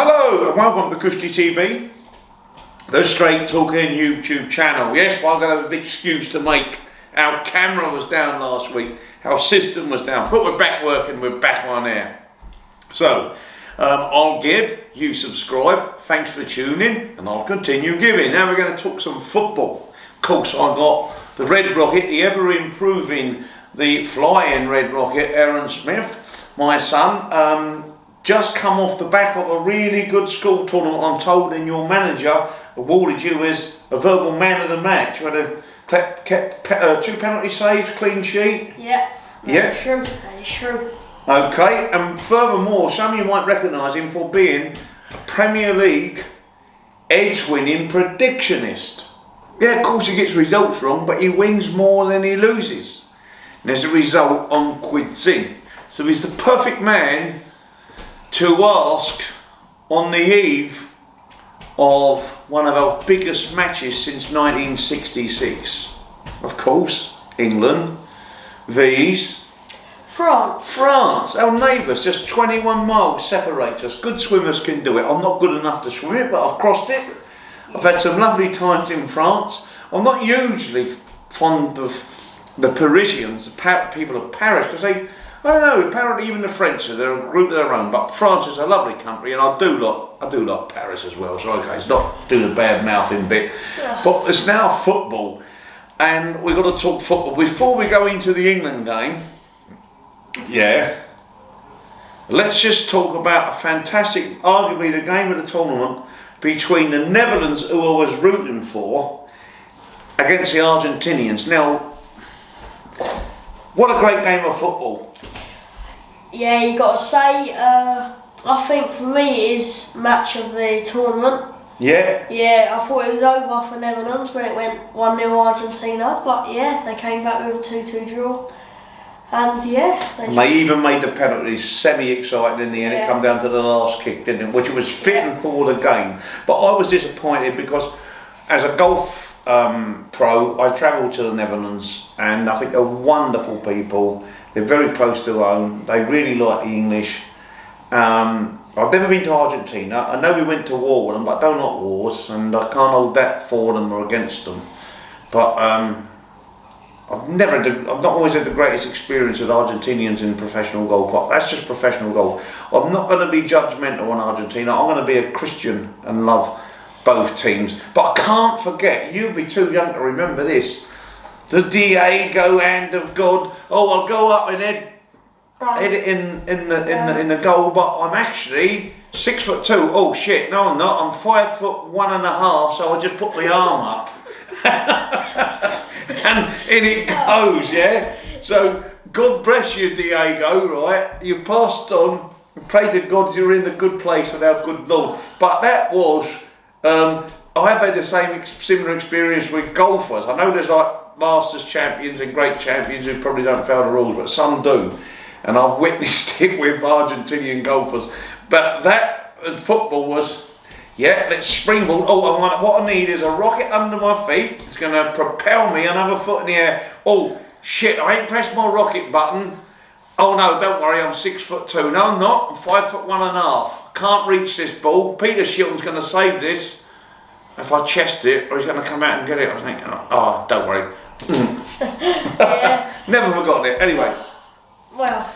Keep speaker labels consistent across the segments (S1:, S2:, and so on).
S1: Hello and welcome to Gypsy TV, the straight talking YouTube channel. Yes, well, I'm going to have a big excuse to make. Our camera was down last week, our system was down, but we're back working, we're back on air. So, I'll give, you subscribe, thanks for tuning, and I'll continue giving. Now we're going to talk some football. Of course, I've got the Red Rocket, the ever improving, the flying Red Rocket, Aaron Smith, my son. Just come off the back of a really good school tournament, I'm told, and your manager awarded you as a verbal man of the match. You had kept 2 penalty saves, clean sheet.
S2: Yeah.
S1: Yeah.
S2: True. That is true.
S1: Okay, and furthermore, some of you might recognise him for being a Premier League edge-winning predictionist. Yeah, of course he gets results wrong, but he wins more than he loses. And as a result, on quidsing. So he's the perfect man to ask on the eve of one of our biggest matches since 1966. Of course, England vs
S2: France,
S1: our neighbours, just 21 miles separate us. Good swimmers can do it. I'm not good enough to swim it, but I've crossed it. I've had some lovely times in France. I'm not usually fond of the Parisians, the people of Paris, because I don't know, apparently even the French, they're a group of their own, but France is a lovely country, and I do like Paris as well, so okay, it's not doing a bad mouthing bit.
S2: Yeah.
S1: But it's now football, and we've got to talk football. Before we go into the England game, let's just talk about a fantastic, arguably the game of the tournament, between the Netherlands, who I was rooting for, against the Argentinians. Now, what a great game of football.
S2: Yeah, you got to say, I think for me it is match of the tournament.
S1: Yeah?
S2: Yeah, I thought it was over for Netherlands when it went 1-0 Argentina, but yeah, they came back with a 2-2 draw. And yeah.
S1: They even made the penalties semi-exciting in the end.
S2: Yeah.
S1: It come down to the last kick, didn't it? Which was fitting for the game. But I was disappointed because as a golf pro, I travelled to the Netherlands, and I think they're wonderful people. They're very close to home. They really like the English. I've never been to Argentina. I know we went to war with them, but I don't like wars, and I can't hold that for them or against them. But I've not always had the greatest experience with Argentinians in professional golf. But that's just professional golf. I'm not going to be judgmental on Argentina. I'm going to be a Christian and love both teams. But I can't forget, you'll be too young to remember this, the Diego hand of God. Oh, I'll go up and head it in the goal, but I'm actually 6'2". Oh shit, no I'm not, I'm 5'1.5", so I just put my arm up. and in it goes, yeah? So, God bless you, Diego, right? You've passed on, pray to God you're in a good place with our good Lord. But that was, I've had the similar experience with golfers. I know there's like Masters champions and great champions who probably don't follow the rules, but some do. And I've witnessed it with Argentinian golfers. But that football was, yeah, let's springboard. Oh, what I need is a rocket under my feet. It's going to propel me another foot in the air. Oh, shit, I ain't pressed my rocket button. Oh no, don't worry, I'm 6'2". No, I'm not. I'm 5'1.5". Can't reach this ball. Peter Shilton's going to save this if I chest it, or he's going to come out and get it. I was thinking, oh, don't worry.
S2: Yeah.
S1: Never forgotten it. Anyway.
S2: Well,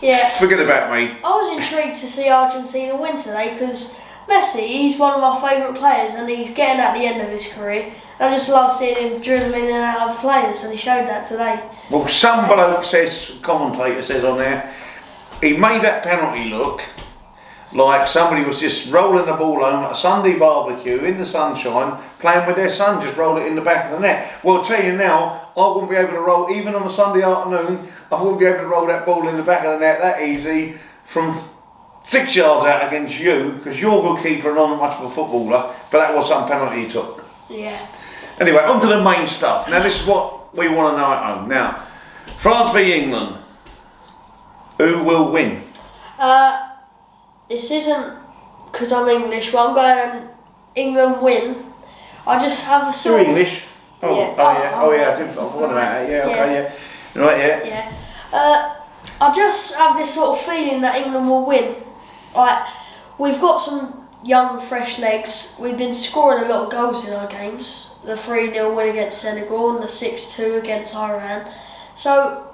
S2: yeah.
S1: Forget about me.
S2: I was intrigued to see Argentina win today because Messi, he's one of my favourite players and he's getting at the end of his career. I just love seeing him dribbling in and out of players, and he showed that today.
S1: Well, some bloke says, commentator says on there, he made that penalty look like somebody was just rolling the ball home at a Sunday barbecue in the sunshine, playing with their son, just rolled it in the back of the net. Well, I'll tell you now, I wouldn't be able to roll, even on a Sunday afternoon, I wouldn't be able to roll that ball in the back of the net that easy from 6 yards out against you, because you're a good keeper and I'm not much of a footballer, but that was some penalty he took.
S2: Yeah.
S1: Anyway, on to the main stuff. Now, this is what we want to know at home. Now, France v England. Who will win?
S2: This isn't because I'm English, but I'm going England win. I just have a sort
S1: You're English? Oh,
S2: yeah.
S1: I forgot about that. Yeah, okay, yeah. Right, yeah.
S2: Yeah. I just have this sort of feeling that England will win. Like, we've got some young, fresh legs. We've been scoring a lot of goals in our games. The 3-0 win against Senegal and the 6-2 against Iran. So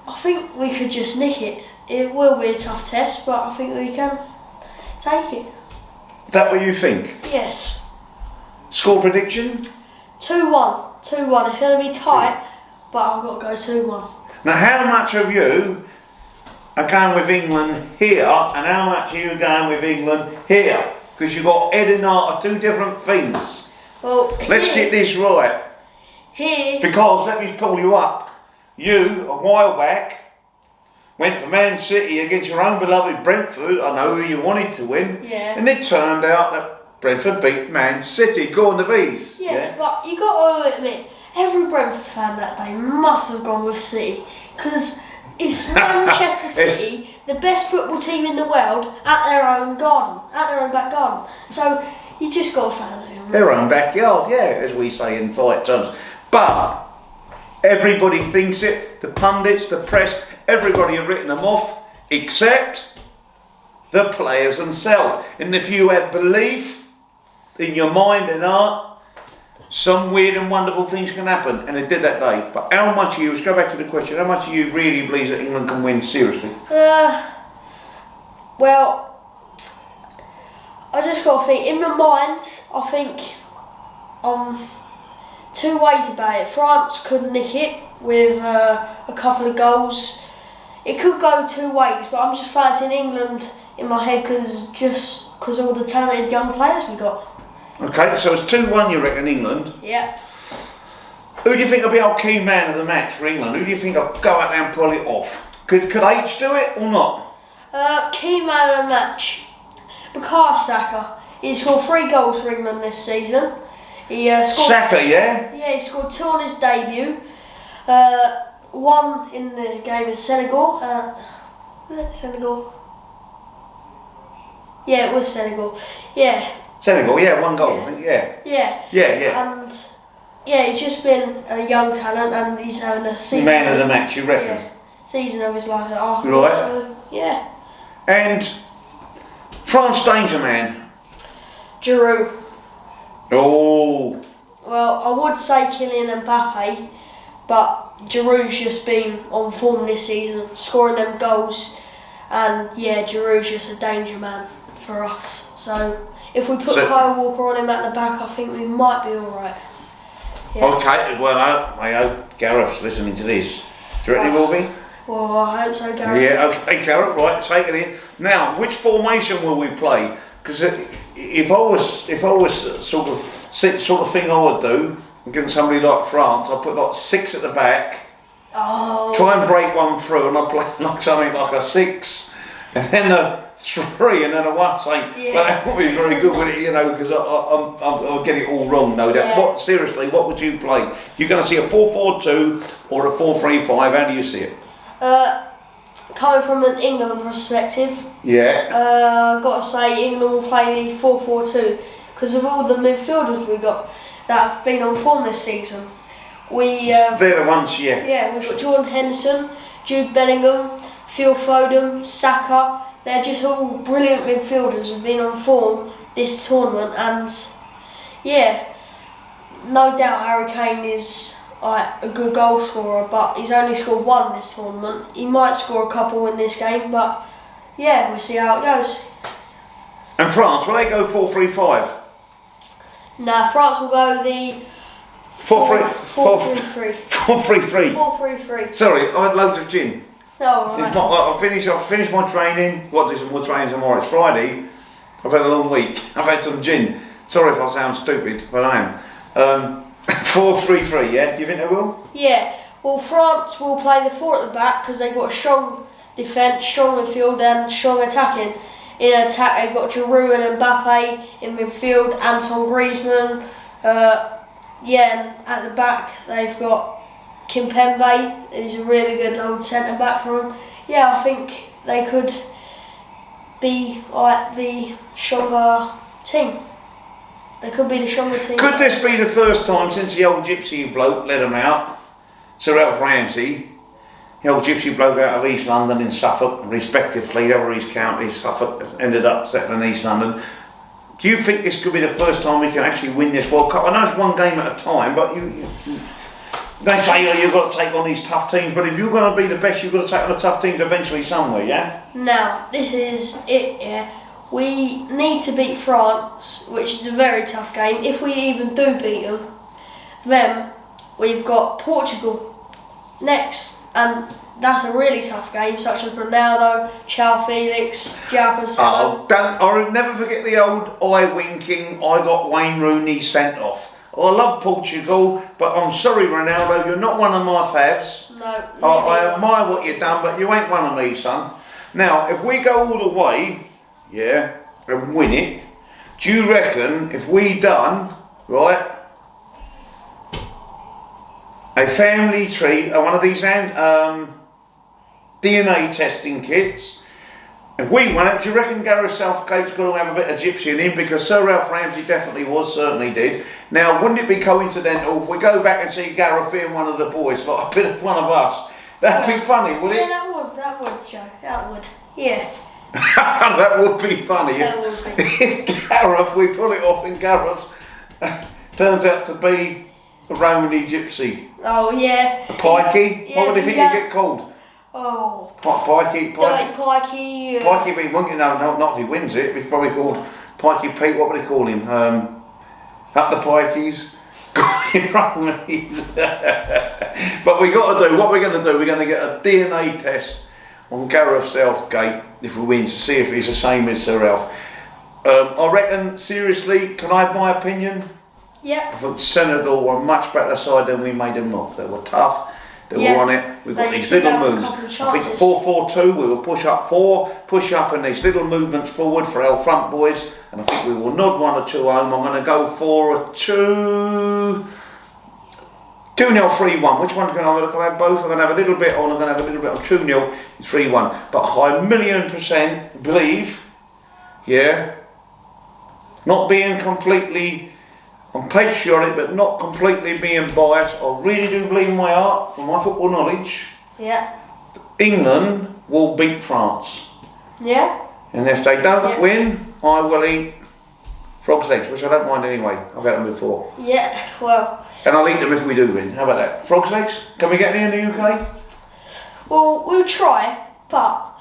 S2: I think we could just nick it. It will be a tough test, but I think we can take it.
S1: Is that what you think?
S2: Yes.
S1: Score prediction?
S2: 2-1. 2-1. It's going to be tight, but I've got to go 2-1.
S1: Now, how much of you are going with England here, and how much are you going with England here? Because you've got Ed and Art are two different things.
S2: Well,
S1: Let's get this right.
S2: Here.
S1: Because, let me pull you up. You, a while back, went for Man City against your own beloved Brentford. I know who you wanted to win.
S2: Yeah.
S1: And it turned out that Brentford beat Man City. Go on the bees.
S2: Yes, but you got to admit, every Brentford fan that day must have gone with City. Because it's Manchester City, the best football team in the world, at their own garden, at their own back garden. So you just got to fancy them.
S1: Their own backyard, yeah, as we say in fight terms. But everybody thinks it, the pundits, the press, everybody have written them off, except the players themselves. And if you have belief in your mind and heart, some weird and wonderful things can happen, and it did that day. But how much of you, let's go back to the question, how much of you really believe that England can win seriously?
S2: Well, I just got to think, in my mind, I think two ways about it. France could nick it with a couple of goals. It could go two ways, but I'm just fancying England in my head because all the talented young players we got.
S1: Okay, so it's 2-1 you reckon England.
S2: Yeah.
S1: Who do you think will be our key man of the match for England? Who do you think will go out there and pull it off? Could H do it or not?
S2: Key man of the match, Bukayo Saka. He scored 3 goals for England this season. He scored
S1: Saka, yeah?
S2: Yeah, he scored 2 on his debut. 1 in the game in Senegal. Was it Senegal? Yeah, it was Senegal. Yeah.
S1: Senegal, yeah, 1 goal,
S2: Yeah.
S1: I think, yeah.
S2: Yeah.
S1: Yeah.
S2: And yeah, he's just been a young talent, and he's having a season.
S1: Man of the match, you reckon?
S2: Yeah, season of his life at Arsenal.
S1: Right.
S2: So, yeah.
S1: And France danger man.
S2: Giroud.
S1: Oh.
S2: Well, I would say Kylian Mbappe, but Giroud's just been on form this season, scoring them goals, and yeah, Giroud's just a danger man for us. So if we put Kyle Walker on him at the back, I think we might be alright. Yeah.
S1: Okay, well I hope Gareth's listening to this. Do you reckon he will be?
S2: Well, I hope so, Gary.
S1: Yeah, okay, Gareth, right, take it in. Now, which formation will we play? Because if I was sort of thing I would do against somebody like France, I'd put like 6 at the back.
S2: Oh.
S1: Try and break one through, and I play like something like a 6, and then a 3, and then a 1. Saying,
S2: Yeah,
S1: but that won't be very good with it, you know, because I'll get it all wrong. No doubt.
S2: Yeah.
S1: What seriously? What would you play? You're going to see a 4-4-2 or a 4-3-5? How do you see it?
S2: Coming from an England perspective,
S1: Yeah.
S2: I've got to say England will play the 4-4-2 because of all the midfielders we got that have been on form this season.
S1: They're the ones, yeah.
S2: Yeah, we've got Jordan Henderson, Jude Bellingham, Phil Foden, Saka. They're just all brilliant midfielders who've been on form this tournament, and yeah, no doubt Harry Kane is a good goal scorer, but he's only scored 1 this tournament. He might score a couple in this game, but yeah, we'll see how it goes.
S1: And France, will they go 4-3-5?
S2: Nah, France will go the 4-3-3.
S1: 4-3-3.
S2: 4-3-3.
S1: Sorry, I had loads of gin.
S2: No,
S1: It's
S2: right.
S1: not, I've finished my training. Got to do some more training tomorrow. It's Friday. I've had a long week. I've had some gin. Sorry if I sound stupid, but I am. 4-3-3, yeah? Do you think they will?
S2: Yeah, well, France will play the 4 at the back because they've got a strong defence, strong midfield, and strong attacking. In attack, they've got Giroud and Mbappe. In midfield, Antoine Griezmann. And at the back, they've got Kimpembe, who's a really good old centre back for them. Yeah, I think they could be like the stronger team. They could be the stronger team.
S1: Could this be the first time since the old Gypsy bloke let him out, Sir Alf Ramsey, the old Gypsy bloke out of East London in Suffolk, respectively, over East County, Suffolk has ended up settling in East London. Do you think this could be the first time we can actually win this World Cup? I know it's one game at a time, but they say, oh, you've got to take on these tough teams, but if you're going to be the best, you've got to take on the tough teams eventually somewhere, yeah?
S2: Now, this is it, yeah. We need to beat France, which is a very tough game. If we even do beat them, then we've got Portugal next, and that's a really tough game, such as Ronaldo, João Felix, João Cancelo.
S1: I'll never forget the old eye winking, I got Wayne Rooney sent off. I love Portugal, but I'm sorry, Ronaldo, you're not one of my favs.
S2: No,
S1: I admire what you've done, but you ain't one of me, son. Now, if we go all the way, yeah, and win it, do you reckon if we done, right, a family tree, one of these DNA testing kits, if we won it, do you reckon Gareth Southgate's got to have a bit of Gypsy in him? Because Sir Ralph Ramsey definitely was, certainly did. Now, wouldn't it be coincidental if we go back and see Gareth being one of the boys, like a bit of one of us? That'd be funny, would it?
S2: Yeah, that would, Joe. That would. Yeah.
S1: That would be funny.
S2: That would be.
S1: If Gareth, we pull it off and Gareth turns out to be a Romany Gypsy.
S2: Oh, yeah.
S1: Pikey?
S2: Yeah,
S1: What would you think he'd get called?
S2: Oh.
S1: Pikey?
S2: Dirty Pikey.
S1: Pikey, not if he wins it, he's probably called Pikey Pete, what would they call him? Up the Pikeys. But we got to do, what we're going to do, we're going to get a DNA test on Gareth Southgate if we win to see if he's the same as Sir Ralph. I reckon, seriously, can I have my opinion?
S2: Yeah.
S1: I think Senegal were a much better side than we made them look. They were tough. They were on it. We've got these little moves. I think 4-4-2, we will push up 4, push up in these little movements forward for our front boys, and I think we will nod 1 or 2 home. I'm going to go for a 2-0, 3-1. Which one can I have both? I'm going to have a little bit on, I'm going to have a little bit on 2-0, 3-1. But I 1,000,000% believe, yeah, not being completely, I'm patriotic, but not completely being biased. I really do believe in my heart, from my football knowledge,
S2: Yeah.
S1: England will beat France.
S2: Yeah.
S1: And if they don't win, I will eat frog's legs, which I don't mind anyway. I've had them before.
S2: Yeah, well.
S1: And I'll eat them if we do win. How about that? Frog's legs? Can we get any in the UK?
S2: Well, we'll try, but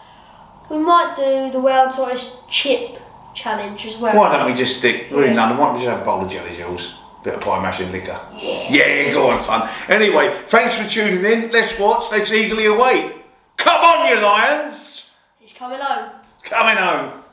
S2: we might do the world's hottest chip challenge as well.
S1: Why don't we just stick, we're in London, why don't we just have a bowl of jelly jills? Bit of pie mashing liquor.
S2: Yeah.
S1: Yeah, go on, son. Anyway, thanks for tuning in. Let's watch, let's eagerly await. Come on, you lions!
S2: He's coming home.
S1: Coming home.